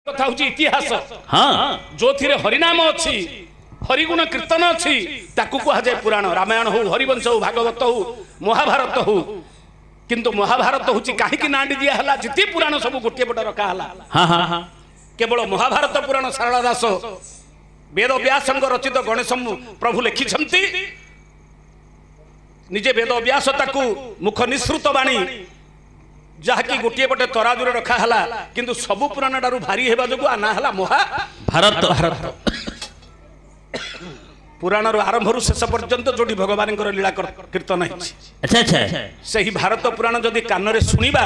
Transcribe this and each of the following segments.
कथा हूँ इतिहास हाँ जो थी हरिनाम अच्छी हरिगुण कीर्तन अच्छी ताकू कहुए पुराण रामायण हो हरिवंश हो भागवत हो महाभारत हो किंतु महाभारत हूँ कहीं ना दिहला जिते पुराण सब गोटे पट रखा केवल महाभारत पुराण सारला दास वेद व्यास रचित गणेश प्रभु लिखिं निजे वेद व्यास ताकू मुख निसृत बाणी जहाँकि गोटे पटे तराजु रखाला किंतु सबु पुराण टारू भारी हेबा जोगु ना हला महाभारत भारत पुराण आरंभ शेष पर्यंत जोड़ी भगवान लीला कीर्तन अच्छा अच्छा से ही भारत पुराण जदि कान रे सुनिबा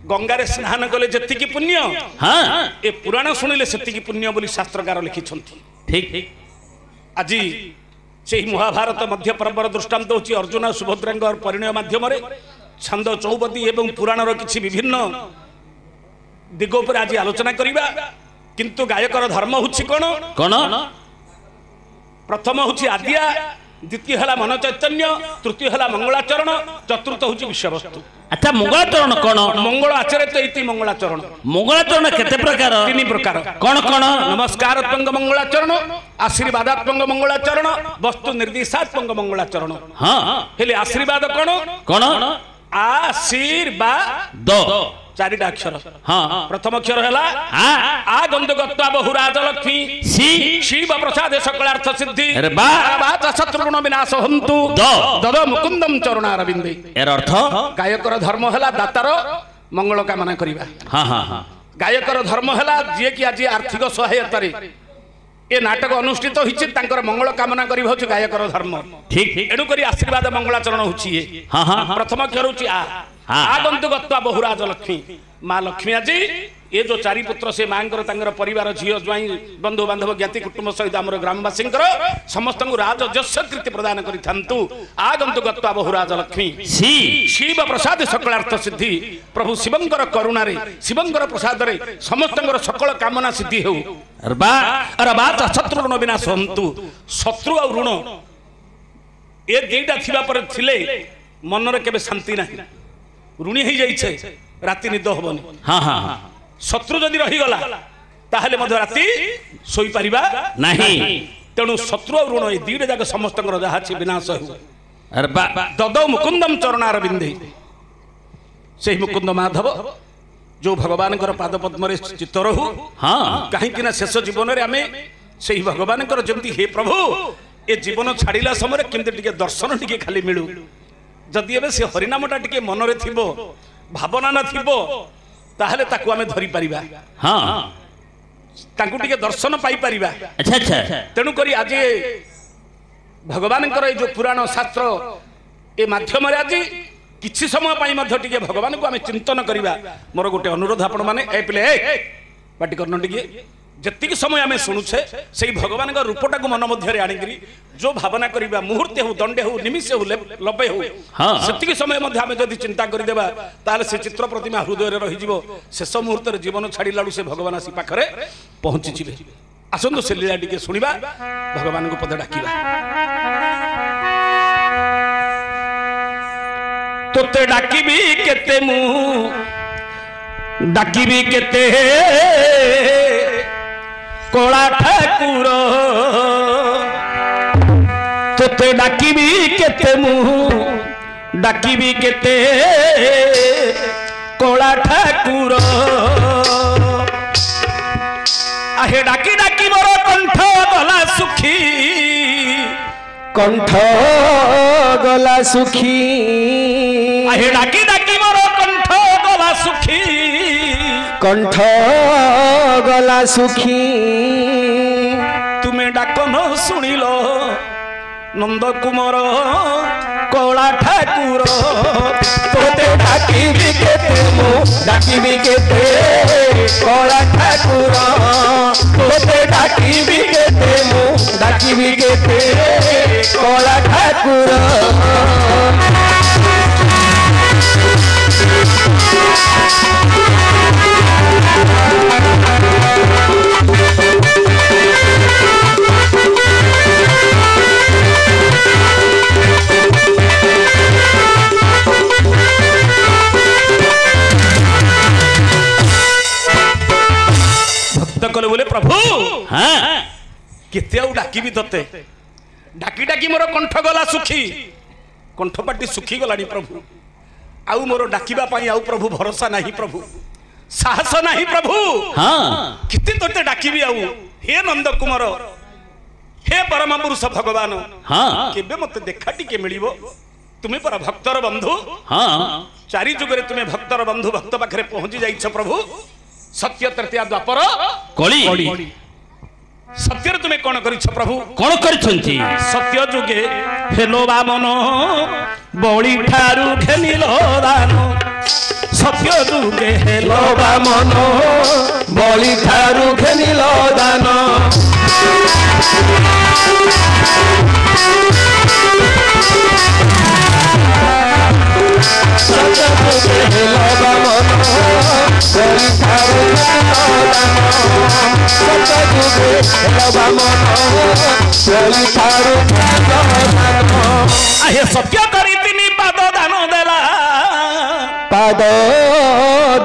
गंगारे स्नान कले जति पुण्य हाँ ए पुराण शुणिले सेति पुण्य बोली शास्त्रकार लिखिछंती ठीक आज से महाभारत मध्य पर्वर दृष्टांत होची अर्जुन और सुभद्रा परिणय माध्यम छंद चौपदी एवं पुराणर किछि विभिन्न दिगो पर आज आलोचना करिबा किंतु गायकर धर्म होछि कोन कोन प्रथम होछि आद्या द्वितीय हला मन चैतन्य तृतीय हला मंगलाचरण चतुर्थ होछि विषयवस्तु अच्छा मंगलाचरण कोन मंगल आचरित इति मंगलाचरण केते प्रकार तीन प्रकार कोन कोन नमस्कारात्मक मंगलाचरण आशीर्वादात्मक मंगलाचरण वस्तु निर्देशात्मक मंगलाचरण हां हेले आशीर्वाद कोन कोन आशीर्वाद चारिटा अक्षर हाँ प्रथम अक्षर है आ गंधगत्वा बहुराज लक्ष्मी शिव प्रसाद सकलार्थ सिद्धि शत्रुगुण विनाश हंतु दद मुकुंदम चरणारविंदे एर अर्थ गायकर धर्म है दातार मंगल कामना करिबा हाँ हाँ हाँ गायकर धर्म है जी कि आज आर्थिक सहायता ए नाटक अनुष्ठित होइछि तांकर मंगल कामना करी होछि गायकर धर्म ठीक एणु करी आशीर्वाद मंगलाचरण होछि हां हां प्रथम अक्षर होछि आगंतुकत्वा बहुराज लक्ष्मी माँ लक्ष्मी आज ये जो चारि पुत्र से मांकर तांकर परिवार झियो ज्वाई बंधु बांधव ज्ञाति कुटुंब सहित आमर ग्रामवासी समस्त राजजस्य कृति प्रदान करिथान्तु आगंतुकत्वा बहुराज लक्ष्मी शिव प्रसाद सकलार्थ सिद्धि प्रभु शिवंकर करुणा रे शिवंकर प्रसाद रे समस्त सकल कामना सिद्धि हो शत्रु ऋण विनाश हंतु शत्रु और ऋण ए दुईटा थिबा पर थिले मनरे केबे शांति नाही ऋणी हो जाइछे राति निद हबनी हाँ हाँ हाँ शत्रु जदि रहीगला ताहले मध्य राति सोई परिबा नहीं तेणु शत्रु और ऋण ए दुईटा जाक समस्त जहा विनाश हो दद मुकुंदम चरणारविंदे से मुकुंद माधव जो भगवान पाद पद्म चित्त रहू हाँ कहीं शेष जीवन में आम से भगवान जमी हे प्रभु ए जीवन छाड़ा समय केमती दर्शन टी खाली मिलू जदि एबे से हरिनामटा टिके मन रे थिबो भावना न थिबो ताहले ताकू आमे धरि परिबा हां ताकू टिके दर्शन पाई परिबा अच्छा अच्छा तेनु करी आज भगवान जो पुराण शास्त्र ए माध्यम रे आज किछि समय पाई मध्य टिके भगवान को आमे चिंतन करिबा मोर गोटे अनुरोध आपण माने ए पिले बाटी करन टिके जत्तिक समय आमे सुनुछे सेही भगवान का रूपटा को मन मध्य रे आनिकरी जो भावना करिबा मुहूर्ते हो दंडे हो निमिषे हो लबे हो सेतिक समय मध्य आमे जदि चिंता करि देबा ताले से चित्र प्रतिमा हृदय रे रहि जिवो शेष मुहूर्त रे जीवन छाड़ी लाडू से भगवान आसी पाखरे पहुंची जिवे आसंदो से लीला टिके सुनिबा भगवान को पद डाकिबा तोते डाकिबी केते मु डाकिबी केते कोला ठाकुर तोते डाकिबी केते मुहु डाकिबी केते कोला ठाकुर आहे डाकी डाकी मोर कंठ गला सुखी कंठ गला सुखी आहे डाकी डाकी मोर कंठ गला सुखी कंठ गला सुखी तुम्हें डाक न शुणिल नंद कुमार कोला ठाकुर तोते डाकिबी केते मु डाकिबी केते कोला ठाकुर तोते डाकिबी केते मु डाकिबी केते कोला ठाकुर ଶବ୍ଦ କଲେ ବୋଲେ ପ୍ରଭୁ ହଁ କେତେ ଆଉ ଡାକିବି ତତେ ଡାକି ଡାକି ମୋର କଣ୍ଠ ଗଲା ଶୁଖି କଣ୍ଠପାଟି ଶୁଖି ଗଲାଣି ପ୍ରଭୁ ଆଉ ମୋର ଡାକିବା ପାଇଁ ଆଉ ପ୍ରଭୁ ଭରସା ନାହିଁ ପ୍ରଭୁ ସାହସ ନାହିଁ ପ୍ରଭୁ ହଁ କେତେ ତତେ ଡାକିବି ଆଉ ହେ ନନ୍ଦ କୁମାର हे परम पुरुष भगवान हाँ केबे मते देखा टिके मिलिबो तुम्हें पर भक्तर बंधु हाँ चारि जुगरे तुम्हें भक्तर बंधु भक्त पाखरे पहुंची जाइछ प्रभु सत्य तृतीया द्वापर कली सत्य रे तुम्हें कोन करिछ प्रभु कौन करछंती सत्य जुगे हेलो बामन बळी ठारू खेनिलो दान सत्य जुगे हेलो बामन बळी ठारू खेनिलो दान आहे सत्य करी तिनी पाद दान देला पाद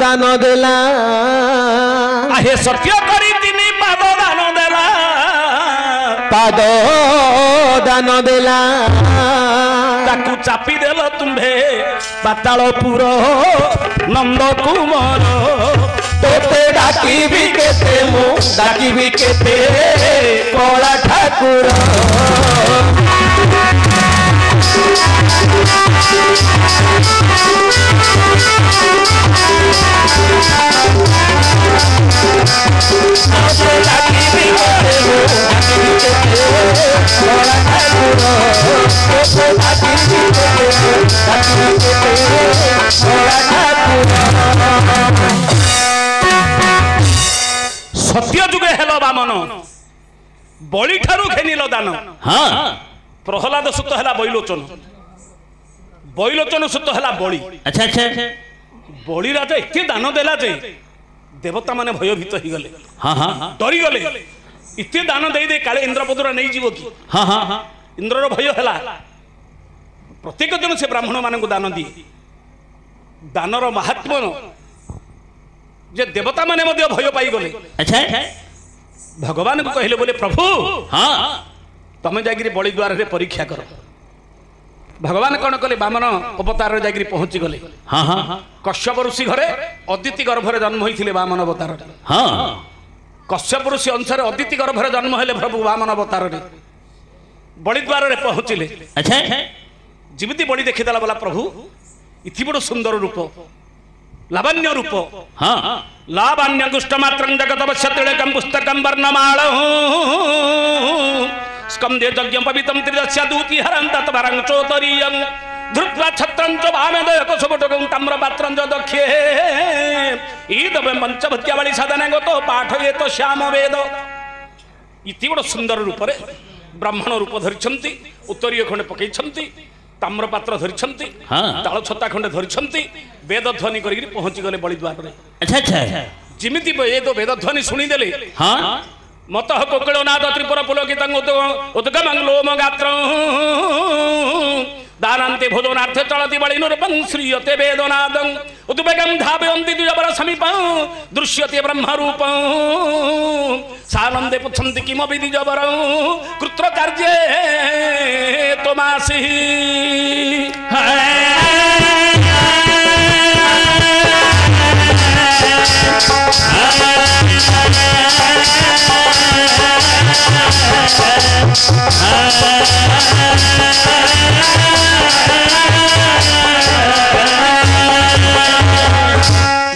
दान देला आहे सत्य करी तिनी पाद दान देला पाद दान देला ताकू चापी देल तुम्भे पातालपुर नंद कुमार तोते डाकिबी केते मु डाकिबी केते कला ठाकुर सत्य जुगे हेलो बामन बळी ठारू घेनिलो दान हाँ प्रहलाद सुत हला बैलोचन बैलोचन सुत हला बळी अच्छा अच्छा बळी राजा एते दान देला जे देवता माने भयभीत ही गले हाँ हाँ हाँ डरी गले इते दान देई दे काले इंद्रपदुरा नहीं जीवो की हाँ हाँ हाँ इंद्रर भय हला प्रत्येक जन से ब्राह्मण मानक दान दिए दानर महात्म्य जे देवता माने मध्य भय पाई गले अच्छा भगवान को कहले बोले प्रभु हाँ तमे जागिरी बलि द्वार रे परीक्षा कर भगवान कौन कले बामन अवतार रे जागिरी पहुंची गले हाँ हाँ हाँ कश्यप ऋषि घरे अदिति गर्भरे जन्म होइथिले बामन अवतार रे हाँ कश्यप ऋषि अनुसार अदिति गर्भरे जन्म हेले प्रभु बामन अवतार रे बलि द्वार रे पहुंचिले अच्छा जिमिति बलि देखिदेला बोला प्रभु इति बड़ सुंदर रूप लावण्य रूप हाँ लावण्य गुष्ट मात्रं जगतवश्यतिलकं पुस्तकं वर्णमाल स्कंदे यज्ञं पवित्रं त्रिदस्य दूति हरं तत्वरं चोतरीयं धृत्वा छत्रं च वामेदय कुसुमटकं ताम्रपात्रं च दख्ये ईदवे पंचभत्यावळि साधने गतो पाठयेत श्याम वेद इति बड़ सुंदर रूप रे ब्राह्मण रूप धरिछंती उत्तरीय खंडे पकैछंती ताम्रपात्र धरिछंती हाँ ताल छता खंडे धरिछंती वेद ध्वनि करी पहुंची गले बलि द्वार रे अच्छा अच्छा जिमिति ये तो वेद ध्वनि शुणी देले हाँ मत कोकिलनाद त्रिपुर पुलकितं उद्गमं लोम गात्र दानान्ते भोजनार्थे चलति बलिनुरूपं श्रीयते वेदनादं उद्वेगं धावयन्ति द्विजवर समीपं दृश्यते ब्रह्मरूपं सानन्दे पुच्छन्ति किमपि द्विजवरं कृत्रकार्ये त्वमासि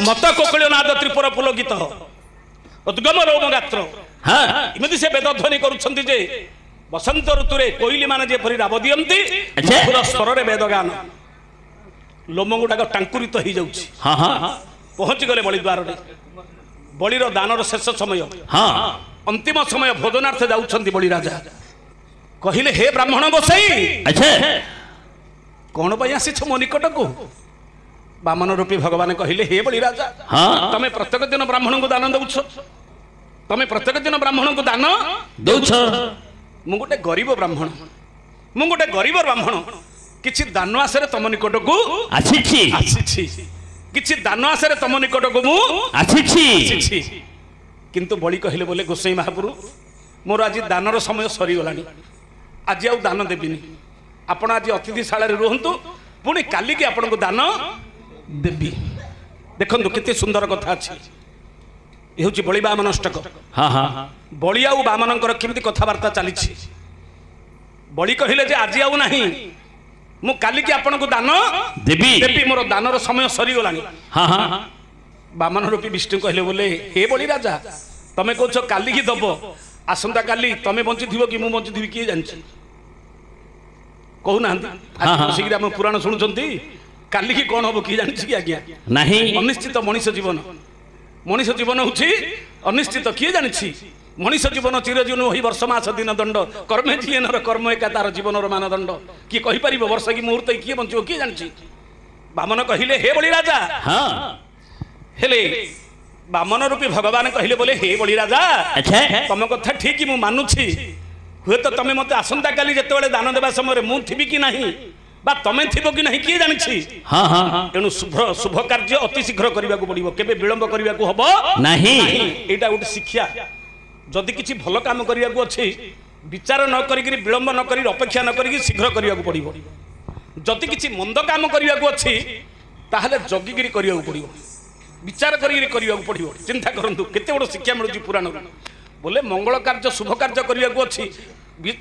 मत कोकिलनाद त्रिपुर पुलकित उद्गम रोम गात्र हाँ इमति से वेद ध्वनि करुछन्ति जे बसंत ऋतु रे कोइली माने जे परि राब दियंती अच्छा। मधुर स्वर रे वेद गान लोम गुडाक टांकुरित हो जाउछि हाँ हाँ हाँ पहुंची गले बलि द्वार रे बलिर दानर शेष समय हाँ अंतिम समय भोजनार्थ जाउछन्ति बलि राजा कहिले हे ब्राह्मण गोसाई अच्छा कौन पई आसीछ मो निकट को बामन रूपी भगवान कहिले हे बलि राजा हाँ तमे प्रत्येक दिन ब्राह्मण को दान दउछ तमे प्रत्येक दिन ब्राह्मण को दान दौछ मु गोटे गरीब ब्राह्मण किछि दान आसरे तम निकट को आछिछि आसीछि किछि दान आसरे तम निकट को मु आछिछि आसीछि କିନ୍ତୁ ବଳି କହିଲେ ବୋଲେ ଗୋସାଇଁ ମହାପୁରୁ ମୋର ଆଜି ଦାନର ସମୟ ସରିଗଲାଣି, ଆଜି ଆଉ ଦାନ ଦେବିନି, ଆପଣ ଆଜି ଅତିଥିଶାଳାରେ ରୁହନ୍ତୁ, ପୁଣି କାଲିକି ଆପଣଙ୍କୁ ଦାନ ଦେବି। ଦେଖନ୍ତୁ କେତେ ସୁନ୍ଦର କଥା ଅଛି। ଏ ହେଉଛି ବଳି ବାମନ ଅଷ୍ଟକ। ହଁ ହଁ ବଳି ଆଉ ବାମନଙ୍କର କେମିତି କଥାବାର୍ତ୍ତା ଚାଲିଛି। ବଳି କହିଲେ ଯେ ଆଜି ଆଉ ନାହିଁ, ମୁଁ କାଲିକି ଆପଣଙ୍କୁ ଦାନ ଦେବି। ଦେବି, ମୋର ଦାନର ସମୟ ସରିଗଲାଣି। ହଁ ହଁ ବାମନ ରୂପୀ ବିଷ୍ଣୁ କହିଲେ ବୋଲେ ହେ ବଳି ରାଜା, ତମେ କହୁଛ କାଲିକି ଦବ, ଆସନ୍ତା କାଲି ତମେ ବଞ୍ଚିଥିବ କି ମୁଁ ବଞ୍ଚିଥିବି କିଏ ଜାଣିଛି, କହୁନାହାନ୍ତି। ବସିକିରି ଆମ ପୁରାଣ ଶୁଣୁଛନ୍ତି, କାଲିକି କଣ ହବ କିଏ ଜାଣିଛି କି ଆଜ୍ଞା? ନାହିଁ। ଅନିଶ୍ଚିତ ମଣିଷ ଜୀବନ, ମଣିଷ ଜୀବନ ହଉଛି ଅନିଶ୍ଚିତ, କିଏ ଜାଣିଛି? ମଣିଷ ଜୀବନ ଚିରଜୀବନ ହୋଇ ବର୍ଷ ମାସ ଦିନ ଦଣ୍ଡ, କର୍ମେ ଯିଏ ନର କର୍ମ ଏକା ତାର ଜୀବନର ମାନଦଣ୍ଡ। କିଏ କହିପାରିବ ବର୍ଷ କି ମୁହୂର୍ତ୍ତ କିଏ ବଞ୍ଚିବ କିଏ ଜାଣିଛି? ବାମନ କହିଲେ ହେ ବଳି ରାଜା। ହଁ ହେଲେ ବାମନ ରୂପୀ ଭଗବାନ କହିଲେ ବୋଲେ ହେ ବଳି ରାଜା, ଆଚ୍ଛା ତମ କଥା ଠିକ ମୁଁ ମାନୁଛି, ହୁଏତ ତମେ ମତେ ଆସନ୍ତା କାଲି ଯେତେବେଳେ ଦାନ ଦେବା ସମୟରେ ମୁଁ ଥିବି କି ନାହିଁ ବା ତମେ ଥିବ କି ନାହିଁ କିଏ ଜାଣିଛି। ହଁ ହଁ ତେଣୁ ଶୁଭ କାର୍ଯ୍ୟ ଅତି ଶୀଘ୍ର କରିବାକୁ ପଡିବ, କେବେ ବିଳମ୍ବ କରିବାକୁ ହବ ନାହିଁ। ଏଇଟା ଗୋଟେ ଶିକ୍ଷା। ଯଦି କିଛି ଭଲ କାମ କରିବାକୁ ଅଛି ବିଚାର ନ କରିକି ବିଳମ୍ବ ନ କରି ଅପେକ୍ଷା ନ କରିକି ଶୀଘ୍ର କରିବାକୁ ପଡିବ। ଯଦି କିଛି ମନ୍ଦ କାମ କରିବାକୁ ଅଛି ତାହେଲେ ଜଗିକିରି କରିବାକୁ ପଡିବ, ବିଚାର କରିକି କରିବାକୁ ପଡିବ। ଚିନ୍ତା କରନ୍ତୁ କେତେ ବଡ଼ ଶିକ୍ଷା ମିଳୁଛି ପୁରାଣରୁ। ବୋଲେ ମଙ୍ଗଳ କାର୍ଯ୍ୟ ଶୁଭ କାର୍ଯ୍ୟ କରିବାକୁ ଅଛି,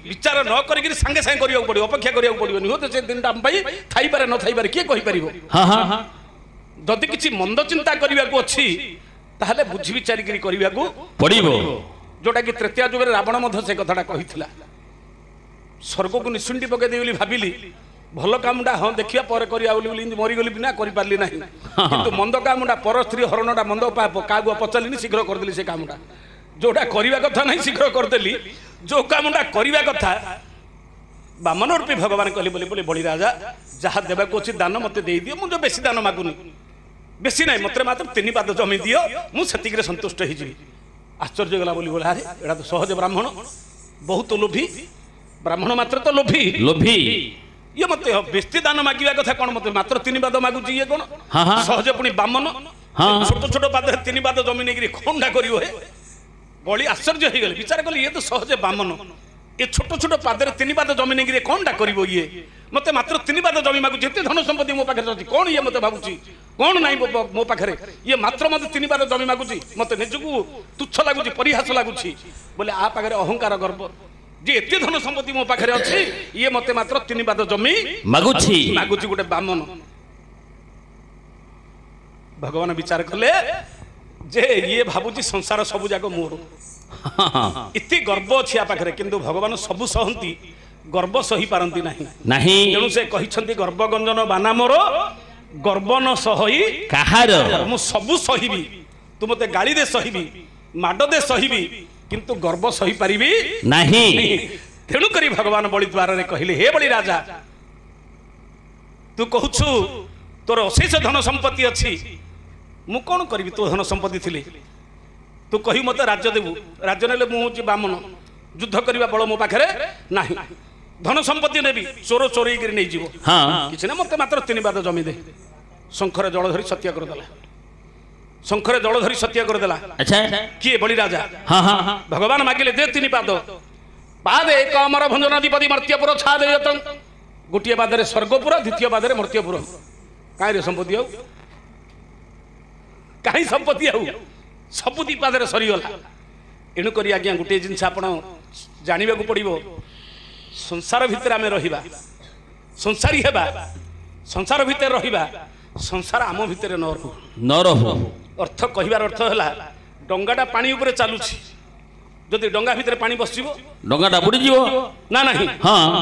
ବିଚାର ନ କରିକି ସାଙ୍ଗେ ସାଙ୍ଗେ କରିବାକୁ ପଡିବ, ଅପେକ୍ଷା କରିବାକୁ ପଡିବନି। ହୁଏତ ସେ ଦିନଟା ଆମ ପାଇଁ ଥାଇପାରେ ନଥାଇପାରେ କିଏ କହିପାରିବ। ହଁ ହଁ ହଁ ଯଦି କିଛି ମନ୍ଦ ଚିନ୍ତା କରିବାକୁ ଅଛି ତାହେଲେ ବୁଝି ବିଚାରିକିରି କରିବାକୁ ପଡ଼ିବ। ଯୋଉଟା କି ତ୍ରେତୟା ଯୁଗରେ ରାବଣ ମଧ୍ୟ ସେ କଥାଟା କହିଥିଲା। ସ୍ୱର୍ଗକୁ ନିଶୁଣ୍ଡି ପକେଇଦେବି ବୋଲି ଭାବିଲି, ଭଲ କାମଟା ହଁ ଦେଖିବା ପରେ କରିବା ବୋଲି ମରିଗଲି ବିନା କରିପାରିଲି ନାହିଁ। କିନ୍ତୁ ମନ୍ଦ କାମଟା ପର ସ୍ତ୍ରୀ ହରଣଟା ମନ୍ଦ ପାପ କାହାକୁ ପଚାରିଲିନି, ଶୀଘ୍ର କରିଦେଲି ସେ କାମଟା। ଯୋଉଟା କରିବା କଥା ନାହିଁ ଶୀଘ୍ର କରିଦେଲି, ଯୋଉ କାମଟା କରିବା କଥା ବାମନ ରୂପୀ ଭଗବାନ କହିଲେ ବୋଲି ବଳି ରାଜା ଯାହା ଦେବାକୁ ଅଛି ଦାନ ମତେ ଦେଇଦିଅ, ମୁଁ ଯୋଉ ବେଶୀ ଦାନ ମାଗୁନି, ବେଶୀ ନାହିଁ, ମତେ ମାତ୍ର 3 ପାଦ ଜମି ଦିଅ, ମୁଁ ସେତିକିରେ ସନ୍ତୁଷ୍ଟ ହେଇଯିବି। ଆଶ୍ଚର୍ଯ୍ୟ ଗଲା ବୋଲି ବୋଲେ ଆରେ ଏଇଟା ତ ସହଜ ବ୍ରାହ୍ମଣ, ବହୁତ ଲୋଭୀ ବ୍ରାହ୍ମଣ, ମାତ୍ର ତ ଲୋଭୀ ଲୋଭି ଇଏ ମତେ ବେଶୀ ଦାନ ମାଗିବା କଥା କଣ, ମତେ ମାତ୍ର 3 ପାଦ ମାଗୁଛି ଇଏ କଣ ସହଜ, ପୁଣି ବାମନ ଛୋଟ ଛୋଟ ପାଦରେ 3 ପାଦ ଜମି ନେଇକିରି ଖଣ୍ଡା କରିବ। ହେ ବଳି ଆଶ୍ଚର୍ଯ୍ୟ ହେଇଗଲେ, ବିଚାର କଲେ ଇଏ ତ ସହଜେ ବାମନ, ଏ ଛୋଟ ଛୋଟ ପାଦରେ 3 ପାଦ ଜମି ନେଇକିରି କଣଟା କରିବ ଇଏ, ମତେ ମାତ୍ର 3 ପାଦ ଜମି ମାଗୁଛି, ଏତେ ଧନ ସମ୍ପତ୍ତି ମୋ ପାଖରେ ଅଛି, କଣ ଇଏ ମତେ ଭାବୁଛି କଣ ନାହିଁ ମୋ ପାଖରେ, ଇଏ ମାତ୍ର ମତେ 3 ପାଦ ଜମି ମାଗୁଛି, ମତେ ନିଜକୁ ତୁଚ୍ଛ ଲାଗୁଛି, ପରିହାସ ଲାଗୁଛି। ବୋଲେ ଆ ପାଖରେ ଅହଙ୍କାର ଗର୍ବ ଯେ ଏତେ ଧନ ସମ୍ପତ୍ତି ମୋ ପାଖରେ ଅଛି, ଇଏ ମତେ ମାତ୍ର 3 ପାଦ ଜମି ମାଗୁଛି ଗୋଟେ ବାମନ। ଭଗବାନ ବିଚାର କଲେ ଯେ ଇଏ ଭାବୁଛି ସଂସାର ସବୁ ଯାକ ମୋର, ଏତେ ଗର୍ବ ଅଛି ଆ ପାଖରେ, କିନ୍ତୁ ଭଗବାନ ସବୁ ସହନ୍ତି, ଗର୍ବ ସହି ପାରନ୍ତି ନାହିଁ ନାହିଁ। ତେଣୁ ସେ କହିଛନ୍ତି ଗର୍ବ ଗଞ୍ଜନ ବାନା ମୋର, ଗର୍ବ ନ ସହି କାହାର, ମୁଁ ସବୁ ସହିବି, ତୁ ମତେ ଗାଳି ଦେ ସହିବି, ମାଡ ଦେ ସହିବି, କିନ୍ତୁ ଗର୍ବ ସହି ପାରିବି ନାହିଁ। ତେଣୁ କରି ଭଗବାନ ବଳି ଦ୍ୱାରରେ କହିଲେ ହେ ବଳି ରାଜା, ତୁ କହୁଛୁ ତୋର ଅଶେଷ ଧନ ସମ୍ପତ୍ତି ଅଛି, ମୁଁ କଣ କରିବି ତୋ ଧନ ସମ୍ପତ୍ତି ଥିଲେ, ତୁ କହି ମତେ ରାଜ୍ୟ ଦେବୁ, ରାଜ୍ୟ ନେଲେ ମୁଁ ହଉଛି ବାମନ, ଯୁଦ୍ଧ କରିବା ବଳ ମୋ ପାଖରେ ନାହିଁ, ଧନ ସମ୍ପତ୍ତି ନେବି, ଚୋର ଚୋରେଇକିରି ନେଇଯିବ, କିଛି ନା, ମତେ ମାତ୍ର 3 ପାଦ ଜମି ଦେ। ଶଙ୍ଖରେ ଜଳ ଧରି ସତ୍ୟ କରିଦେଲା, ଶଙ୍ଖରେ ଜଳ ଧରି ସତ୍ୟ କରିଦେଲା। ଆଚ୍ଛା କିଏ ବଳି ରାଜା? ଭଗବାନ ମାଗିଲେ ଦେ 3 ପାଦ, ପାଦେ ଏକ ଅମର ଭଞ୍ଜନାଧିପତି ମର୍ତ୍ତ୍ୟପୁର ଛାଦେ, ଗୋଟିଏ ପାଦରେ ସ୍ୱର୍ଗପୁର, ଦ୍ୱିତୀୟ ପାଦରେ ମର୍ତ୍ତ୍ୟପୁର। କାହିଁରେ ସମ୍ପତ୍ତି ଆଉ, କାହିଁ ସମ୍ପତ୍ତି ଆଉ, ସବୁ 2 ପାଦରେ ସରିଗଲା। ଏଣୁକରି ଆଜ୍ଞା ଗୋଟିଏ ଜିନିଷ ଆପଣ ଜାଣିବାକୁ ପଡିବ, ସଂସାର ଭିତରେ ଆମେ ରହିବା, ସଂସାରୀ ହେବା, ସଂସାର ଭିତରେ ରହିବା, ସଂସାର ଆମ ଭିତରେ ନ ରହୁ। ଅର୍ଥ କହିବାର ଅର୍ଥ ହେଲା ଡଙ୍ଗାଟା ପାଣି ଉପରେ ଚାଲୁଛି, ଯଦି ଡଙ୍ଗା ଭିତରେ ପାଣି ବସିଯିବ ଡଙ୍ଗାଟା ବୁଡ଼ିଯିବ ନା ନାହିଁ।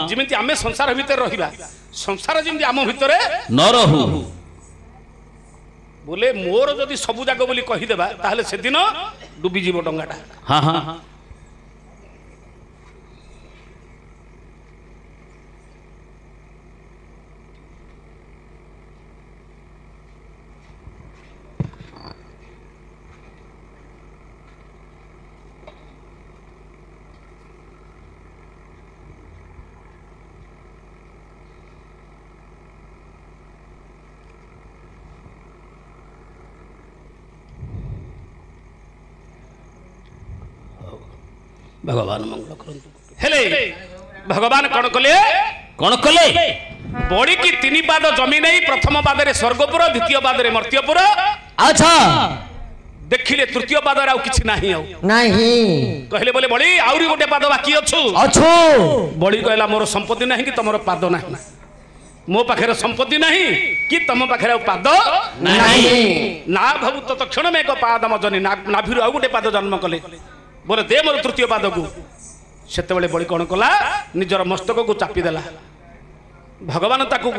ଯେମିତି ଆମେ ସଂସାର ଭିତରେ ରହିବା, ସଂସାର ଯେମିତି ଆମ ଭିତରେ ନ ରହୁ। ବୋଲେ ମୋର ଯଦି ସବୁ ଯାକ ବୋଲି କହିଦେବା ତାହେଲେ ସେଦିନ ଡୁବିଯିବ ଡଙ୍ଗାଟା। ଭଗବାନ ମଙ୍ଗଳ କରନ୍ତୁ। ହେଲେ ଭଗବାନ କଣ କଲେ? କଣ କଲେ? ବଳିକି 3 ପାଦ ଜମି ନେଇ ପ୍ରଥମ ପାଦରେ ସ୍ୱର୍ଗପୁର, ଦ୍ୱିତୀୟ ପାଦରେ ମର୍ତ୍ତ୍ୟପୁର, ଆଚ୍ଛା ଦେଖିଲେ ତୃତୀୟ ପାଦରେ ଆଉ କିଛି ନାହିଁ। ଆଉ ନାହିଁ କହିଲେ ବୋଲେ ବଳି ଆହୁରି ଗୋଟେ ପାଦ ବାକି ଅଛୁ। ଅଛୁ ବଳି କହିଲା ମୋର ସମ୍ପତ୍ତି ନାହିଁ କି ତମର ପାଦ ନାହିଁ, ମୋ ପାଖରେ ସମ୍ପତ୍ତି ନାହିଁ କି ତମ ପାଖରେ ଆଉ ପାଦ ନାହିଁ। ନା ଭାବୁ ତତ୍କ୍ଷଣ ଏକ ପାଦମ ଜନି, ନାଭିରୁ ଆଉ ଗୋଟେ ପାଦ ଜନ୍ମ କଲେ। ବୋଲେ ଦେ ମୋର ତୃତୀୟ ପାଦକୁ। ସେତେବେଳେ ବଳି କଣ କଲା? ନିଜର ମସ୍ତକକୁ ଚାପିଦେଲା। ଭଗବାନ ତାକୁ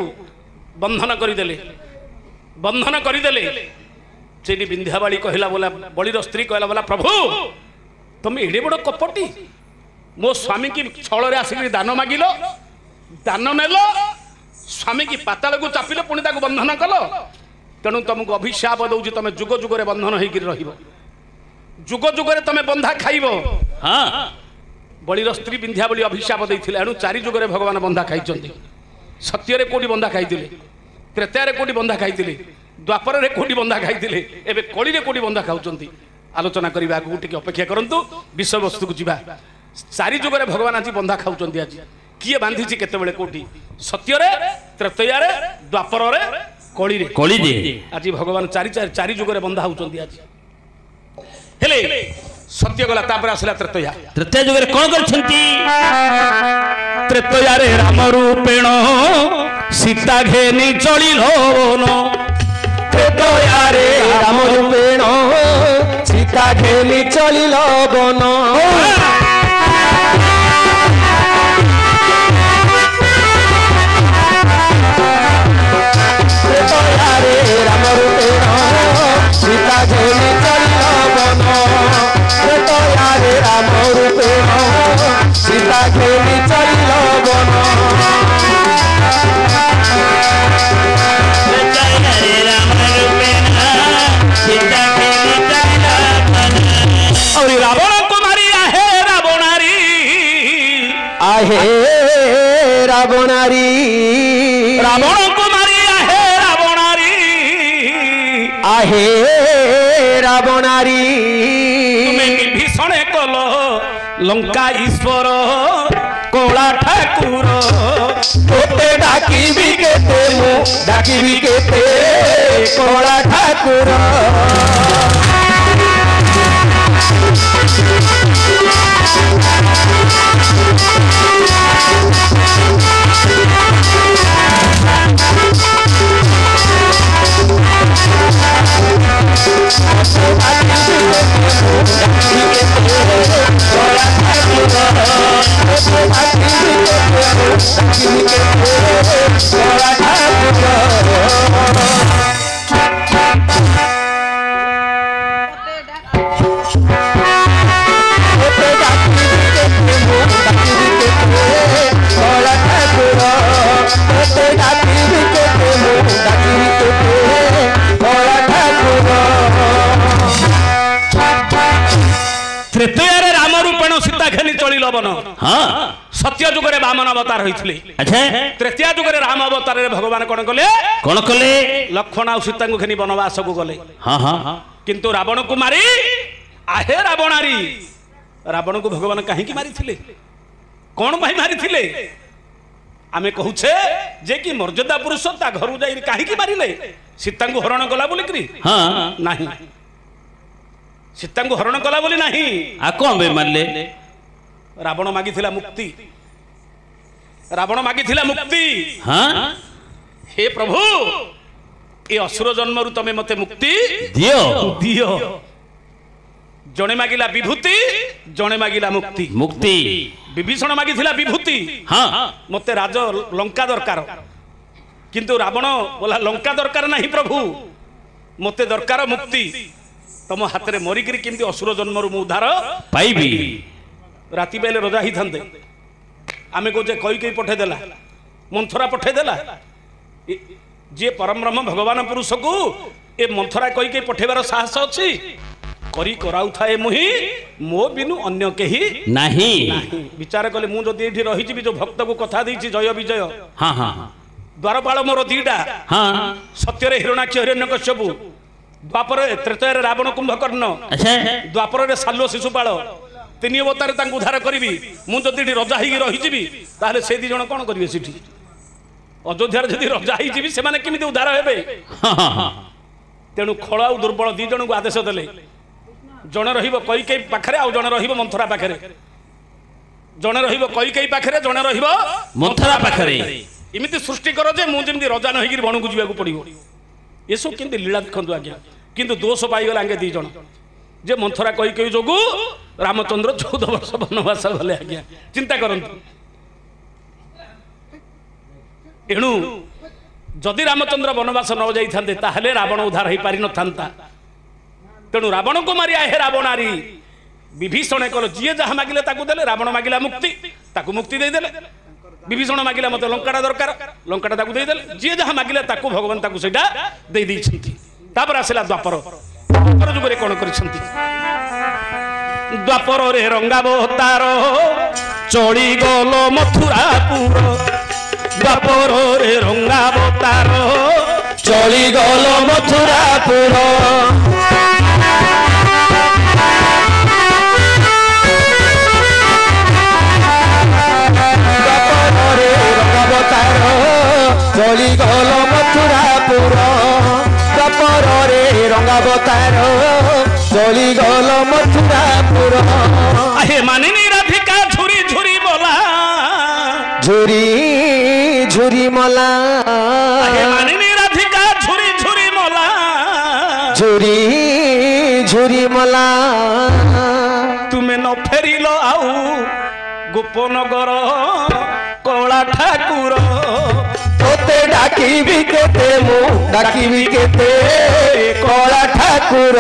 ବନ୍ଧନ କରିଦେଲେ। ବନ୍ଧନ କରିଦେଲେ। ସେଠି ବିନ୍ଧ୍ୟାବାଳି କହିଲା ବୋଲା, ବଳିର ସ୍ତ୍ରୀ କହିଲା ବୋଲା, ପ୍ରଭୁ ତମେ ଏଡେ ବଡ଼ କପଟି, ମୋ ସ୍ୱାମୀ କି ଛଳରେ ଆସିକି ଦାନ ମାଗିଲ, ଦାନ ନେଲ, ସ୍ୱାମୀ କି ପାତାଳକୁ ଚାପିଲ, ପୁଣି ତାକୁ ବନ୍ଧନ କଲ। ତେଣୁ ତମକୁ ଅଭିଶାପ ଦଉଛି, ତମେ ଯୁଗ ଯୁଗରେ ବନ୍ଧନ ହେଇକି ରହିବ, ଯୁଗ ଯୁଗରେ ତମେ ବନ୍ଧା ଖାଇବ। ହଁ ବଳିର ସ୍ତ୍ରୀ ବିନ୍ଧ୍ୟାବଳି ଅଭିଶାପ ଦେଇଥିଲେ। ଏଣୁ 4 ଯୁଗରେ ଭଗବାନ ବନ୍ଧା ଖାଇଛନ୍ତି। ସତ୍ୟରେ କୋଉଠି ବନ୍ଧା ଖାଇଥିଲେ? ତ୍ରେତୟାରେ କୋଉଠି ବନ୍ଧା ଖାଇଥିଲେ? ଦ୍ୱାପରରେ କୋଉଠି ବନ୍ଧା ଖାଇଥିଲେ? ଏବେ କଳିରେ କୋଉଠି ବନ୍ଧା ଖାଉଛନ୍ତି? ଆଲୋଚନା କରିବା, ଆଗକୁ ଟିକେ ଅପେକ୍ଷା କରନ୍ତୁ, ବିଷୟବସ୍ତୁକୁ ଯିବା। 4 ଯୁଗରେ ଭଗବାନ ଆଜି ବନ୍ଧା ଖାଉଛନ୍ତି। ଆଜି କିଏ ବାନ୍ଧିଛି କେତେବେଳେ କୋଉଠି? ସତ୍ୟରେ, ତ୍ରେତୟାରେ, ଦ୍ୱାପରରେ, କଳିରେ। କଳିରେ ଆଜି ଭଗବାନ 4 ଯୁଗରେ ବନ୍ଧା ହଉଛନ୍ତି। ଆଜି ହେଲେ ସତ୍ୟ ଗଲା, ତାପରେ ଆସିଲା ତ୍ରେତୟା। ତୃତୀୟ ଯୁଗରେ କଣ କରିଛନ୍ତି? ତ୍ରେତୟାରେ ରାମ ରୂପେଣ ସୀତା ଘେନି ଚଳିଲ ବନ। ତ୍ରେତୟାରେ ରାମ ରୂପେଣ ସୀତା ଘେନି ଚଳିଲ ବନ। ତ୍ରେତୟାରେ ରାମ ରୂପେଣ ସୀତା ଘେନି ଚଳିଲ ବନ। ତ୍ରେତୟାରେ ରାମ ରୂପେଣ ସୀତା ଘେନି ଚଳିଲ ବନ। और रावण को मारी आहे रावणारी, आहे रावणारी, रावण को मारी आहे रावणारी, आहे रावणारी। तुम्हें विभीषण कल लंका ईश्वर कला ठाकुर। तोते डाकिबी केते मु डाकिबी केते कला ठाकुर। ତ୍ରେତୟାରେ ରାମ ରୂପେଣ ସୀତା ଘେନି ଚଳିଲ ବନ। ହଁ ସତ୍ୟ ଯୁଗରେ ବାମନ ଅବତାର ହୋଇଥିଲେ। ଆଚ୍ଛା ତ୍ରେତୟା ଯୁଗରେ ରାମ ଅବତାରରେ ଭଗବାନ କଣ କଲେ? କଣ କଲେ? ଲକ୍ଷ୍ମଣ ଆଉ ସୀତାଙ୍କୁ ଘେନି ବନବାସକୁ ଗଲେ। ହଁ ହଁ କିନ୍ତୁ ରାବଣକୁ ମାରି आहे ରାବଣାରୀ। ରାବଣକୁ ଭଗବାନ କାହିଁକି ମାରିଥିଲେ? କଣ ପାଇଁ ମାରିଥିଲେ? ଆମେ କହୁଛେ ଯେ କି ମର୍ଯ୍ୟାଦା ପୁରୁଷ ତା ଘରୁ ଯାଇ କାହିଁକି ମାରିଲେ? ସୀତାଙ୍କୁ ହରଣ କଲା ବୋଲିକିରି? ହଁ ନାହିଁ, ସୀତାଙ୍କୁ ହରଣ କଲା ବୋଲି ନାହିଁ। ଆଉ କଣ ବେ ମାରିଲେ? ରାବଣ ମାଗିଥିଲା ମୁକ୍ତି। ରାବଣ ମାଗିଥିଲା ମୁକ୍ତି। ହଁ हे प्रभु ए असुर जन्मरु तमे मते मुक्ति दियो दियो। जणे मागिला विभूति, जणे मागिला मुक्ति। मुक्ति विभीषण मागिथिला विभूति, हाँ मते राज लंका दरकार, किंतु रावण बोला लंका दरकार नहीं प्रभु, मते दरकार मुक्ति। तम हाथ में मरिकी केमती असुर जन्मरु मु उद्धार पाइबी। राति बेले रजा ही थांते आमे कहे कई कई पठेदेला, मंथरा पठेदेला। जे परम ब्रह्म भगवान पुरुष को ए मंथरा कई कई पठेबार साहस अच्छी करी कराउ थाए मुही मो बिनु अन्य केही नहीं। विचार कले मु जदि एठी रही जी जो भक्त को कथा देछि जय विजय, हाँ हाँ द्वारपाल मोर दीटा, हाँ सत्यर हिरणाक्ष हिरण्यकश्यपु, द्वापर त्रेतयर रावण कुंभकर्ण, अच्छा द्वापर साल्व शिशुपाल, ତିନି ଅବତାରେ ତାଙ୍କୁ ଉଦ୍ଧାର କରିବି ମୁଁ ଯଦି ଏଠି ରଜା ହେଇକି ରହିଯିବି ତାହେଲେ ସେ ଦି ଜଣ କ'ଣ କରିବେ ସେଠି ଅଯୋଧ୍ୟାରେ ଯଦି ରଜା ହେଇଯିବି ସେମାନେ କେମିତି ଉଦ୍ଧାର ହେବେ ତେଣୁ ଖଳ ଆଉ ଦୁର୍ବଳ ଦି ଜଣଙ୍କୁ ଆଦେଶ ଦେଲେ ଜଣେ ରହିବ କୈକେୟୀ ପାଖରେ ଆଉ ଜଣେ ରହିବ ମନ୍ଥରା ପାଖରେ ଜଣେ ରହିବ କୈକେୟୀ ପାଖରେ ଜଣେ ରହିବ ମନ୍ଥରା ପାଖରେ ଏମିତି ସୃଷ୍ଟି କର ଯେ ମୁଁ ଯେମିତି ରଜା ନ ହେଇକି ବଣକୁ ଯିବାକୁ ପଡ଼ିବ ଏସବୁ କେମିତି ଲୀଳା ଦେଖନ୍ତୁ ଆଜ୍ଞା କିନ୍ତୁ ଦୋଷ ପାଇଗଲେ ଆଜ୍ଞା ଦି ଜଣ ଯେ ମନ୍ଥରା କୈକେୟୀ ଯୋଗୁଁ ରାମଚନ୍ଦ୍ର 14 ବର୍ଷ ବନବାସ ଗଲେ ଆଜ୍ଞା ଚିନ୍ତା କରନ୍ତୁ ଏଣୁ ଯଦି ରାମଚନ୍ଦ୍ର ବନବାସ ନ ଯାଇଥାନ୍ତେ ତାହେଲେ ରାବଣ ଉଦ୍ଧାର ହେଇପାରି ନଥାନ୍ତା ତେଣୁ ରାବଣକୁ ମାରିଆ ହେ ରାବଣାରୀ ବିଭୀଷଣ କଲ ଯିଏ ଯାହା ମାଗିଲେ ତାକୁ ଦେଲେ ରାବଣ ମାଗିଲା ମୁକ୍ତି ତାକୁ ମୁକ୍ତି ଦେଇଦେଲେ ବିଭୀଷଣ ମାଗିଲା ମତେ ଲଙ୍କାଟା ଦରକାର ଲଙ୍କାଟା ତାକୁ ଦେଇଦେଲେ ଯିଏ ଯାହା ମାଗିଲେ ତାକୁ ଭଗବାନ ତାକୁ ସେଇଟା ଦେଇଦେଇଛନ୍ତି ତାପରେ ଆସିଲା ଦ୍ୱାପର ଯୁଗରେ କ'ଣ କରିଛନ୍ତି ଦ୍ୱାପରରେ ରଙ୍ଗାବତାର ଚଳିଗଲ ମଥୁରାପୁର ଦ୍ୱାପରରେ ରଙ୍ଗାବତାର ଚଳିଗଲ ମଥୁରାପୁର ଦ୍ୱାପରରେ ରଙ୍ଗାବତାର ଚଳିଗଲ ମଥୁରାପୁର ଦ୍ୱାପରରେ ରଙ୍ଗାବତାର ଚଳିଗଲ ମଥୁରାପୁର ଆହେ ମାନିନୀ ରାଧିକା ଝୁରି ଝୁରି ବୋଲା ঝুরি ঝুরি মলা আহে মানিনী রাধিকা ঝুরি ঝুরি মোলা ঝুরি ঝুরি মলা তুমি ন ফেরিল আউ গোপনগর কলা ঠাকুর তোতে ডাকিবি কেতে মু ডাকিবি কেতে কলা ঠাকুর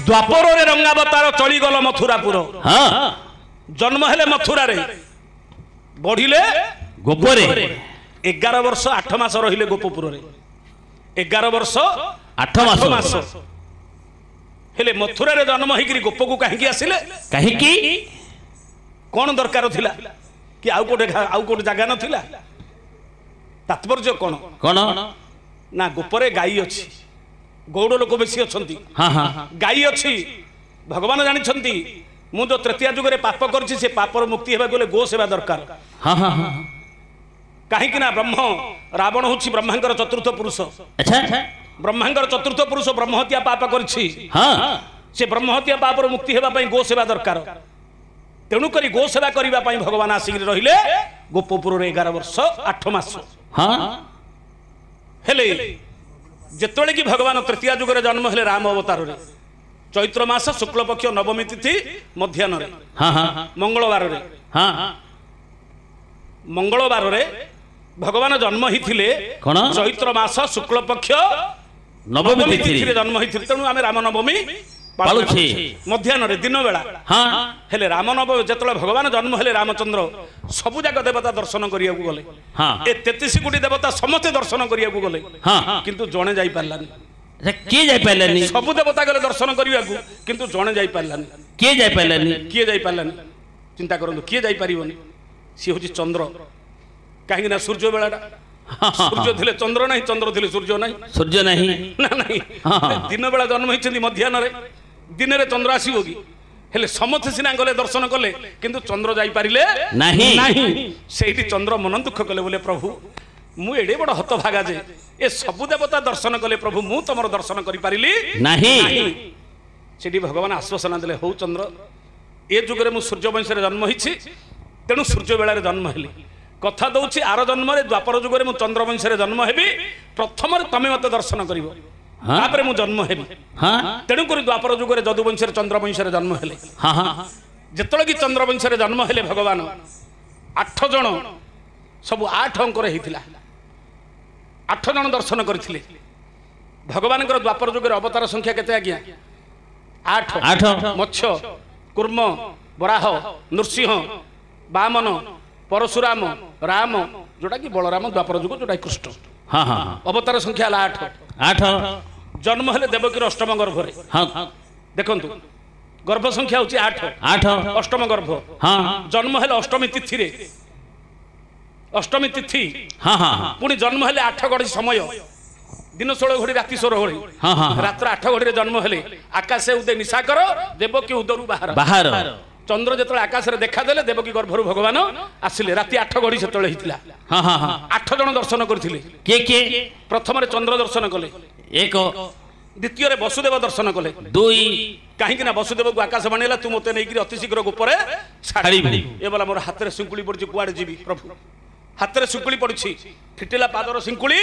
ଦ୍ୱାପରରେ ରଙ୍ଗାବତାର ଚଳିଗଲ ମଥୁରାପୁର ହଁ ଜନ୍ମ ହେଲେ ମଥୁରାରେ ବଢିଲେ ଗୋପରେ 11 ବର୍ଷ 8 ମାସ ରହିଲେ ଗୋପପୁରରେ 11 ବର୍ଷ 8 ମାସ ହେଲେ ମଥୁରାରେ ଜନ୍ମ ହେଇକିରି ଗୋପକୁ କାହିଁକି ଆସିଲେ କାହିଁକି କ'ଣ ଦରକାର ଥିଲା କି ଆଉ କୋଉଟେ ଜାଗା ନଥିଲା ତାତ୍ପର୍ଯ୍ୟ କ'ଣ କ'ଣ ନା ଗୋପରେ ଗାଈ ଅଛି ଗୌଡ଼ ଲୋକ ବେଶୀ ଅଛନ୍ତି ହଁ ହଁ ଗାଈ ଅଛି ଭଗବାନ ଜାଣିଛନ୍ତି ମୁଁ ଯୋଉ ତୃତୀୟ ଯୁଗରେ ପାପ କରିଛି ସେ ପାପର ମୁକ୍ତି ହେବାକୁ ଗଲେ ଗୋ ସେବା ଦରକାର ହଁ ହଁ ହଁ କାହିଁକି ନା ରାବଣ ହେଉଛି ବ୍ରହ୍ମାଙ୍କର ଚତୁର୍ଥ ପୁରୁଷ ଆଚ୍ଛା ବ୍ରହ୍ମାଙ୍କର ଚତୁର୍ଥ ପୁରୁଷ ବ୍ରହ୍ମହତ୍ୟା ପାପ କରିଛି ହଁ ସେ ବ୍ରହ୍ମହତ୍ୟା ପାପର ମୁକ୍ତି ହେବା ପାଇଁ ଗୋ ସେବା ଦରକାର ତେଣୁକରି ଗୋ ସେବା କରିବା ପାଇଁ ଭଗବାନ ଆସିକି ରହିଲେ ଗୋପପୁରରେ 11 ବର୍ଷ 8 ମାସ ହଁ ହେଲେ ଯେତେବେଳେ କି ଭଗବାନ ତୃତୀୟ ଯୁଗରେ ଜନ୍ମ ହେଲେ ରାମ ଅବତାରରେ ଚୈତ୍ର ମାସ ଶୁକ୍ଳପକ୍ଷ ନବମୀ ତିଥି ମଧ୍ୟାହ୍ନରେ ହଁ ହଁ ମଙ୍ଗଳବାରରେ ହଁ ମଙ୍ଗଳବାରରେ ଭଗବାନ ଜନ୍ମ ହେଇଥିଲେ କ'ଣ ଚୈତ୍ର ମାସ ଶୁକ୍ଳପକ୍ଷ ନବମୀ ତିଥିରେ ତିଥିରେ ଜନ୍ମ ହେଇଥିଲେ ତେଣୁ ଆମେ ରାମ ନବମୀ ପାଳୁଛେ ମଧ୍ୟାହ୍ନରେ ଦିନ ବେଳା ହଁ ହେଲେ ରାମ ନବମୀ ଯେତେବେଳେ ଭଗବାନ ଜନ୍ମ ହେଲେ ରାମଚନ୍ଦ୍ର ସବୁ ଯାକ ଦେବତା ଦର୍ଶନ କରିବାକୁ ଗଲେ ହଁ ଏ 33 କୋଟି ଦେବତା ସମସ୍ତେ ଦର୍ଶନ କରିବାକୁ ଗଲେ ହଁ କିନ୍ତୁ ଜଣେ ଯାଇପାରିଲାନି କିଏ ଯାଇପାରିଲାନି ସବୁ ଦେବତା ଗଲେ ଦର୍ଶନ କରିବାକୁ କିନ୍ତୁ ଜଣେ ଯାଇପାରିଲାନି କିଏ ଯାଇପାରିଲାନି କିଏ ଯାଇପାରିଲାନି ଚିନ୍ତା କରନ୍ତୁ କିଏ ଯାଇପାରିବନି ସିଏ ହେଉଛି ଚନ୍ଦ୍ର କାହିଁକି ନା ସୂର୍ଯ୍ୟ ବେଳାଟା ସୂର୍ଯ୍ୟ ଥିଲେ ଚନ୍ଦ୍ର ନାହିଁ ଚନ୍ଦ୍ର ଥିଲେ ସୂର୍ଯ୍ୟ ନାହିଁ ସୂର୍ଯ୍ୟ ନାହିଁ ନା ନାହିଁ ଦିନ ବେଳା ଜନ୍ମ ହେଇଛନ୍ତି ମଧ୍ୟାହ୍ନରେ ଦିନରେ ଚନ୍ଦ୍ର ଆସିବ କି ହେଲେ ସମସ୍ତେ ସିନା ଗଲେ ଦର୍ଶନ କଲେ କିନ୍ତୁ ଚନ୍ଦ୍ର ଯାଇପାରିଲେ ନାହିଁ ସେଇଠି ଚନ୍ଦ୍ର ମନ ଦୁଃଖ କଲେ ବୋଲେ ପ୍ରଭୁ ମୁଁ ଏଡେ ବଡ଼ ହତଭାଗା ଯେ ଏ ସବୁ ଦେବତା ଦର୍ଶନ କଲେ ପ୍ରଭୁ ମୁଁ ତମର ଦର୍ଶନ କରିପାରିଲି ନାହିଁ ସେଠି ଭଗବାନ ଆଶ୍ୱାସନା ଦେଲେ ହଉ ଚନ୍ଦ୍ର ଏ ଯୁଗରେ ମୁଁ ସୂର୍ଯ୍ୟ ବଂଶରେ ଜନ୍ମ ହେଇଛି ତେଣୁ ସୂର୍ଯ୍ୟ ବେଳାରେ ଜନ୍ମ ହେଲି କଥା ଦଉଛି ଆର ଜନ୍ମରେ ଦ୍ୱାପର ଯୁଗରେ ମୁଁ ଚନ୍ଦ୍ର ବଂଶରେ ଜନ୍ମ ହେବି ପ୍ରଥମରେ ତମେ ମତେ ଦର୍ଶନ କରିବ ତାପରେ ମୁଁ ଜନ୍ମ ହେବି ତେଣୁକରି ଦ୍ୱାପର ଯୁଗରେ ଯଦୁ ବଂଶରେ ଚନ୍ଦ୍ର ବଂଶରେ ଜନ୍ମ ହେଲେ ଯେତେବେଳେ କି ଚନ୍ଦ୍ର ବଂଶରେ ଜନ୍ମ ହେଲେ ଭଗବାନ 8 ଜଣ ସବୁ 8 ଅଙ୍କର ହେଇଥିଲା 8 ଜଣ ଦର୍ଶନ କରିଥିଲେ ଭଗବାନଙ୍କର ଦ୍ୱାପର ଯୁଗରେ ଅବତାର ସଂଖ୍ୟା କେତେ ଆଜ୍ଞା 8 ମତ୍ସ୍ୟ କୁର୍ମ ବରାହ ନୃସିଂହ ବାମନ ପରଶୁରାମ ରାମ ଯୋଉଟା କି ବଳରାମ ଦ୍ୱାପର ଯୁଗ ଯୋଉଟା କୃଷ୍ଣ ହଁ ହଁ ଅବତାର ସଂଖ୍ୟା ହେଲା 8 8 ଜନ୍ମ ହେଲେ ଦେବକୀର ଅଷ୍ଟମ ଗର୍ଭରେ ହଁ ଦେଖନ୍ତୁ ଗର୍ଭ ସଂଖ୍ୟା ହଉଛି 8 8 ଅଷ୍ଟମ ଗର୍ଭ ହଁ ଜନ୍ମ ହେଲେ ଅଷ୍ଟମୀ ତିଥିରେ ଅଷ୍ଟମୀ ତିଥି ହଁ ହଁ ପୁଣି ଜନ୍ମ ହେଲେ 8 ଘଡ଼ି ସମୟ दिन 16 घड़ी राति 16 घड़ी हाँ हाँ रात्र 8 घड़ी जन्म हेले आकाश उदय निशाकर देवकी उदरु बाहर बाहर चंद्र जेतले आकाश रे देखा देले देवकी गर्भरु भगवान आसिले राति 8 घड़ी सेतले हितला हाँ हाँ हाँ 8 जन दर्शन करथिले के प्रथम रे चंद्र दर्शन कले एक द्वितीय रे वसुदेव दर्शन कले दुई कहीं कि ना वसुदेव को आकाश बनेला तू मते नै कि अति शीघ्र ऊपर छाड़ीबी ए बोला मोर हाथ रे सिंकुली पड़छि कुआडे जीवी प्रभु हाथ रे सिंकुली पड़छि फिटिला पादर सिंकुली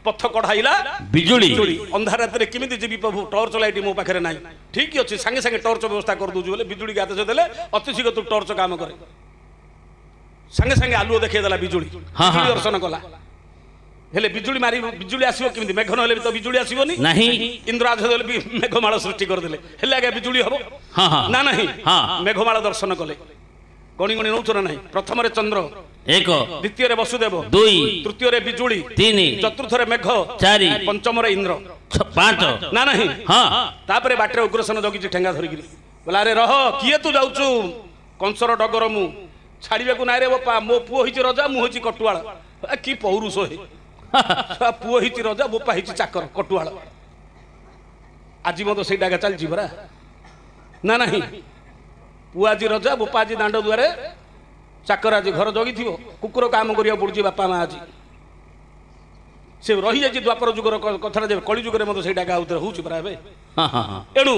पथ कढ़ाइला बिजुली अंधार रात रे किमिति जीवी प्रभु टॉर्च लाइट मो पाखरे नाही ठीक अछि संगे संगे टॉर्च व्यवस्था कर दूजु बोले बिजुली गाते से देले अति शीघ्र तू टॉर्च काम करे संगे संगे आलुओ देखे देला बिजुली बिजुली दर्शन कला हेले बिजुली मारी बिजुली आसीबो किमिति मेघ न हेले तो बिजुली आसीबोनी नहीं इंद्राज देले भी मेघमाला सृष्टि कर देले हेले आगे बिजुली हबो हां हां ना नहीं हां मेघमाला दर्शन कले गणी गणी नौचर नहीं प्रथम रे चंद्र एक द्वितीय रे वसुदेव दुई तृतीय रे बिजुली तीन चतुर्थ रे मेघ चारि पंचम रे इंद्र पांच ना नहीं हां तापरे बाटरे उग्रसेन जगी ठेंगा धरि गिरी बोला अरे रह किए तू जाउचू कंसर डगर मु छाड़िबे को नाइ रे बापा मो पुओ हिची रजा मु होची कटुआळ की पौरुष हे पुओ हिची रजा बोपा हिची चाकर कटुआळ आजि मतो सेटा गा चल जीवरा ना नहीं पुआ आज रजा बोपा आज दांड दुआरे चाकर आज घर जगी थी कुकुर काम करिया पड़ुची बापा माँ आज से रही जाए द्वापर जुगर कथा कली जुगर मत से गाँव हूँ परा एणु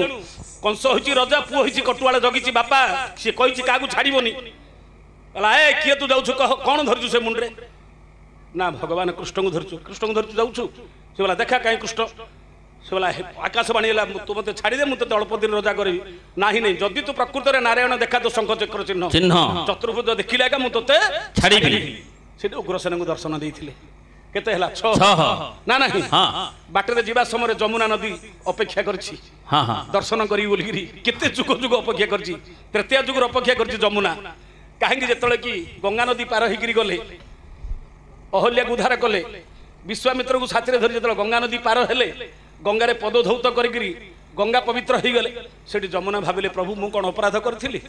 कंस होची रजा पुओ होची कटुआल जगी बापा सी कही क्या छाड़बनी ए किए तू जाऊँ कह कौन धरचु से मुंडे ना भगवान कृष्ण को धरचु कृष्ण को धरचु जाऊँ से बोला देखा कहीं कृष्ण से बोला आकाशवाणी तू मत छाड़दे मुझे अल्प दिन रजा करी ना ही नहीं जदि तू प्रकृत में नारायण देखा तो शंख चक्र चिन्ह चिन्ह चतुर्भुज देखिले का मुझे छाड़बी से उग्रसेन को दर्शन देते केते हला 6 ना नहीं बाटर जीवा समय जमुना नदी अपेक्षा करछि दर्शन करी बोलिगिरी केते जुग जुग अपेक्षा करछि तृतीय जुग अपेक्षा करछि जमुना काहेकि जेतले कि गंगा नदी पार होइगिरी गले अहल्या को उद्धार कले विश्वामित्र को साथी धरी जेतले गंगा नदी पार हेले गंगा रे पद धौत करिगिरी गंगा पवित्र हो गले सेठी जमुना भाविले प्रभु मु कोन अपराध करथिली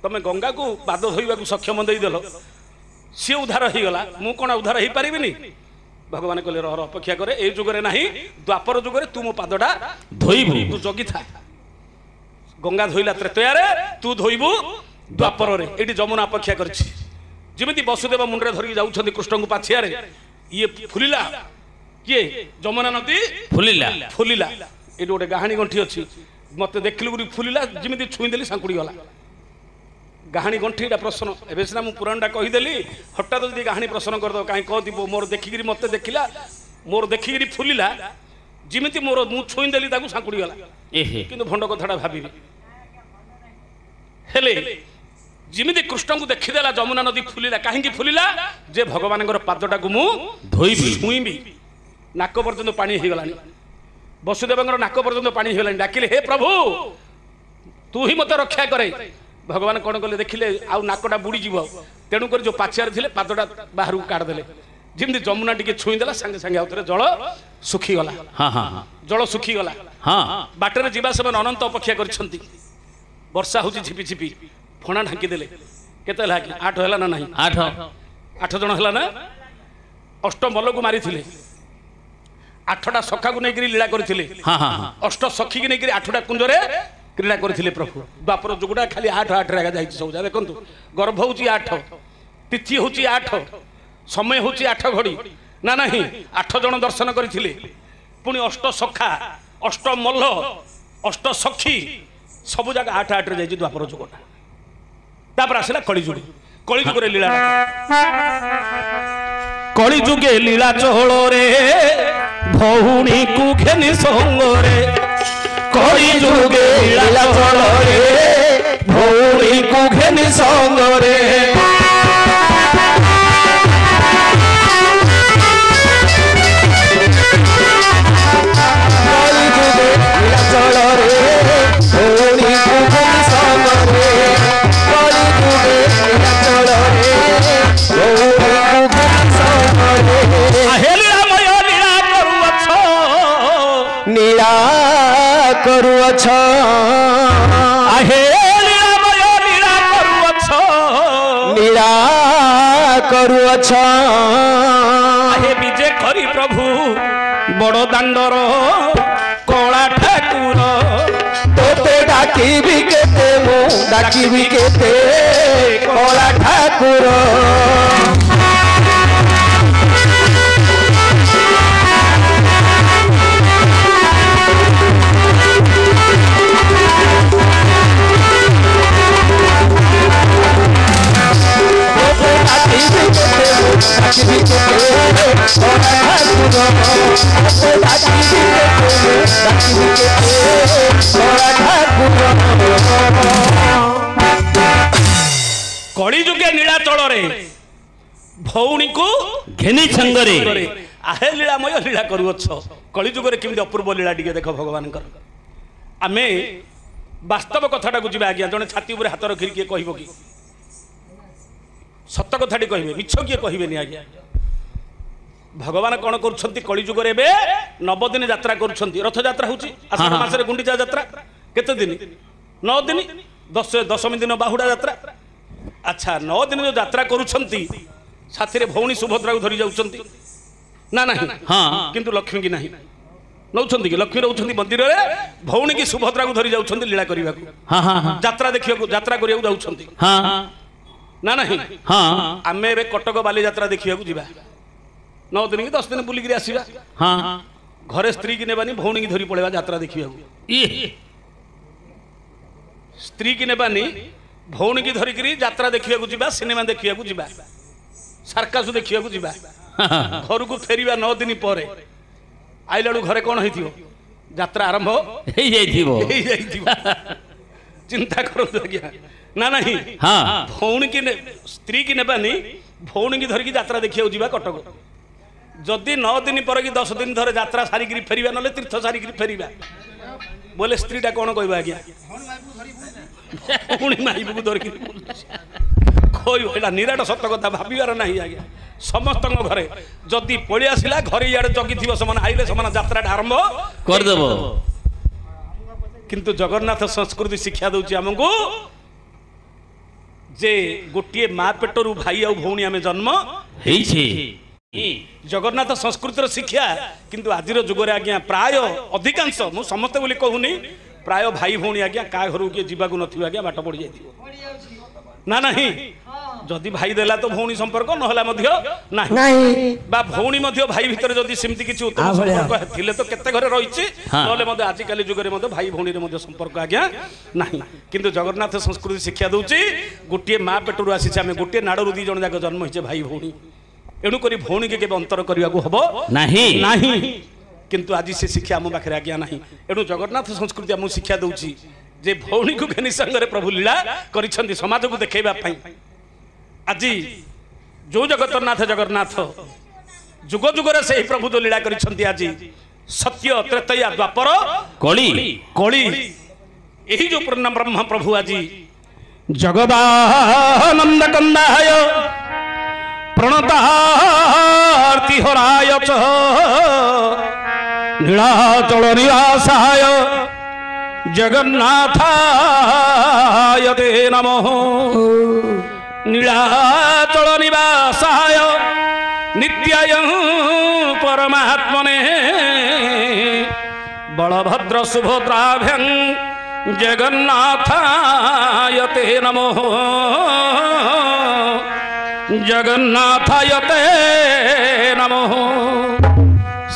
तमे गंगा को पाद धोइबा को सक्षम देई देलो सी उद्धार हो गला मु कोन उद्धार हो पारिबिनी भगवान कहले रह अपेक्षा करे ए जुगरे नाही द्वापर जुगरे तू मो पादडा धोइबु तू जगी था गंगा धोइला त्रेतया रे तू धोइबु द्वापर रे एटी जमुना अपेक्षा करछि जेमिति वसुदेव मुंडरे धरि जाउछन्ति कृष्ण को पाछिया रे ये फुलिला किए जमुना नदी फुलिला फुलिला एटी गोटे कहानी गंठी अछि मते देखिलु गुरी फुलिला जेमिति छुई देली सांकुड़ी गला कहानी गंठीटा प्रश्न एबे सिना मु पुराणटा कहिदेली हठात जदि कहानी प्रश्न कर दो काई कहदिब मोर देखिगिरी मते देखिला मोर देखिगिरी फुलिला जिमिति मोर मु छुई देली ताकू सांकुड़ी गला एहे किंतु भंड कथाटा भाबिबी हेले जिमिति कृष्ण को देखिदेला जमुना नदी फुलिला काहेकि फुलिला जे भगवानकर पादटा को मु धोइबी छुईबी नाक पर्यंत पानी हो गलानी वसुदेवंकर नाक पर्यंत पानी हो गलानी डाकिले हे प्रभु तू ही मते रक्षा करे भगवान कौन कले देखिले आउ नाकटा बुड़ी जीव तेणुक जो पाछियार थे पादटा बाहर को काटदेले जमी जमुना टी छुईदेला सांगे सांगे आउे जल सुखीगला जल सुखीगला बाटर जीवा समय अनंत अपेक्षा कर वर्षा हूँ झिपी झिपी फणा ढांकीदेले केते 8 है ना नहीं 8 जन है ना अष्ट मल्ल को मारी 8टा सखा को लेकर लीला करथिले अष्ट सखी की लेकर 8टा कुंजरे क्रीड़ा करथिले प्रभु द्वापर जुगुड़ा खाली 8 रे जाई सब जा देखंतु गर्भ होची 8 तिथि होची 8 समय होची 8 घड़ी ना नहीं 8 जन दर्शन करथिले पुनी अष्ट सखा अष्ट मल्ल अष्ट सखी सब जगह 8 रे जाई द्वापर जुगुड़ा तापर आसला कलिजुग रे लीला कलिजुगे लीला चोल रे भौणी को घेनी संग रे कलिजुगे लीला चोल रे भौणी को घेनी संग रे कलिजुगे लीला चोल रे भौणी को घेनी संग रे कलिजुगे लीला चोल रे କରୁଅଛ आहे लीलामय लीला करुअछ लीला କରୁଅଛ आहे विजय करी प्रभु बड़ दांडर कला ठाकुर तोते डाकिबी केते मु डाकिबी केते कला ठाकुर कली जुगे नीलाचल भौणी को घेनी छंगरे आहे लीलामय लीला करुअछ कली जुगे केमती अपूर्व लीला टिके देख भगवान आमे वास्तव कथाटा को जीवा आज्ञा जड़े छाती उपर हाथ रखी किए कह कि सत कथाटी कहे मिछ किए कहबेनि आज्ञा भगवान कौन कर कली जुगर नवदिन यात्रा कर रथ यात्रा होची आषाढ़ मासरे गुंडीचा यात्रा केते दिन 9 दिन दशमी दिन बाहुड़ा यात्रा अच्छा 9 दिन जो यात्रा करुछंती साथी भौणी सुभद्रा को धरी जाउछंती ना नहीं हाँ किंतु लक्ष्मी की नहीं नौछंती कि लक्ष्मी रहउछंती मंदिर रे भौणी की सुभद्रा को धरी जाउछंती लीला करिवा को हाँ हाँ यात्रा देखियो यात्रा करिया को जाउछंती हाँ ना नहीं हाँ आमे बे कटक बाली यात्रा देखिया को जिबा 9 दिन कि 10 दिन बुलिक आसवा हाँ घरे स्त्री की नेबानी भौणी की धरी पड़ेगा यात्रा देखिया ये स्त्री की नेबानी भौणी की धरिक यात्रा देखिया को जिबा सिनेमा देखिया को जिबा सर्कस देखिया को जिबा घर को फेरिबा 9 दिन पर आइलाडू घरे कौन होइथियो यात्रा आरंभ हे जाइथिबो चिंता करो आज्ञा ना नहीं हाँ भौणी की स्त्री की नेबानी भौणी की धरिक यात्रा देखिया को जिबा कटक जदि 9 दिन पर कि 10 दिन धरे यात्रा सारिक फेरिबा नले तीर्थ सारिक फेरिबा बोले स्त्रीटा कौन कहबा आज्ञा भौणी माइबू को धरिक कहला निराट सत कथा भाबार ना आज्ञा समस्त घरे जदि पलि आसला घरे इे जगी थी से आइले से यात्रा आरंभ करदेव किंतु जगन्नाथ संस्कृति शिक्षा दौची आमको जे गोटे माँ पेटरू भाई आ भौणी आम जन्म जगन्नाथ संस्कृतिर शिक्षा किंतु आजिर जुगरे आज्ञा प्राय अधिकांश मु समस्ते बोली कहूनी प्राय भाई भौणी आज्ञा का घर किए जावाक नथिबो आज्ञा बाट पड़ जाइथिबो ना नहीं जदि भाई देला तो भौणी संपर्क नहला मध्य नहीं बा भौणी मध्य भाई भितर जदि सेमती किछि उत्तम संपर्क थिले तो केते घरे रहिछि नहले मध्य आजि काली जुगरे मध्य भाई भौणी रे मध्य संपर्क आज्ञा नहीं किंतु जगन्नाथ संस्कृति शिक्षा दउछि गोटे माँ पेटरू आसी आमे गोटे नाडरू दी जण जाक जन्म होइछे भाई भौणी एणु करी भौणी के केबे अंतर करिया को हबो नहीं किंतु आज से शिक्षा आम पाखे आज्ञा नहीं एणु जगन्नाथ संस्कृति आम शिक्षा दउछि जे भौणी को घेनी संगे प्रभु लीला करिछंती समाज को देखैबा पई आज जो जगतनाथ जगन्नाथ जुग जुगरे से प्रभु जो लीला करिछंती आज सत्य त्रेतया द्वापर कली कली यही जो पूर्ण ब्रह्म प्रभु आज जगदानंद कंदाय प्रणतार्ति हराय च नीलाचल निवासाय जगन्नाथाय ते नमः नीलाचल निवासाय नित्याय परमात्मने बलभद्र सुभद्राभ्यं जगन्नाथाय ते नमः जगन्नाथाय ते नमः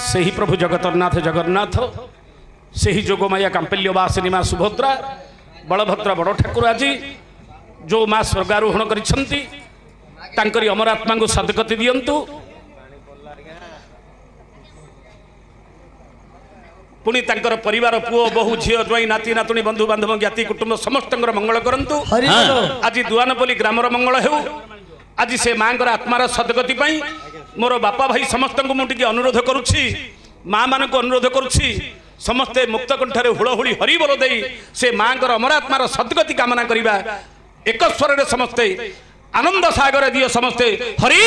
से ही प्रभु जगन्नाथ जगन्नाथ से ही जोगमाया कांपल्यवासिनी माँ सुभद्रा बलभद्र बड़ ठाकुर आज जो माँ स्वर्गारोहण करिछंती तांकरी अमर आत्मा को सदगति दियंतु पुणी तांकर परिवार पुओ बहु झियो ज्वाई नाती नातुणी बंधु बांधव ज्ञाति कुटुंब समस्त मंगल करंतु आज दुआनपल्ली ग्रामर मंगल हेउ आज से माँ आत्मार सदगति पाई मोर बापा भाई समस्त को मुझे अनुरोध करुच्छी माँ मान को अनुरोध करुच्छी समस्ते मुक्त कंठरे हुलहुली हरिबोल दे से माँ अमरात्मार सदगति कामना करिबा एक स्वर समस्ते आनंद सागर दियो समस्ते हरि।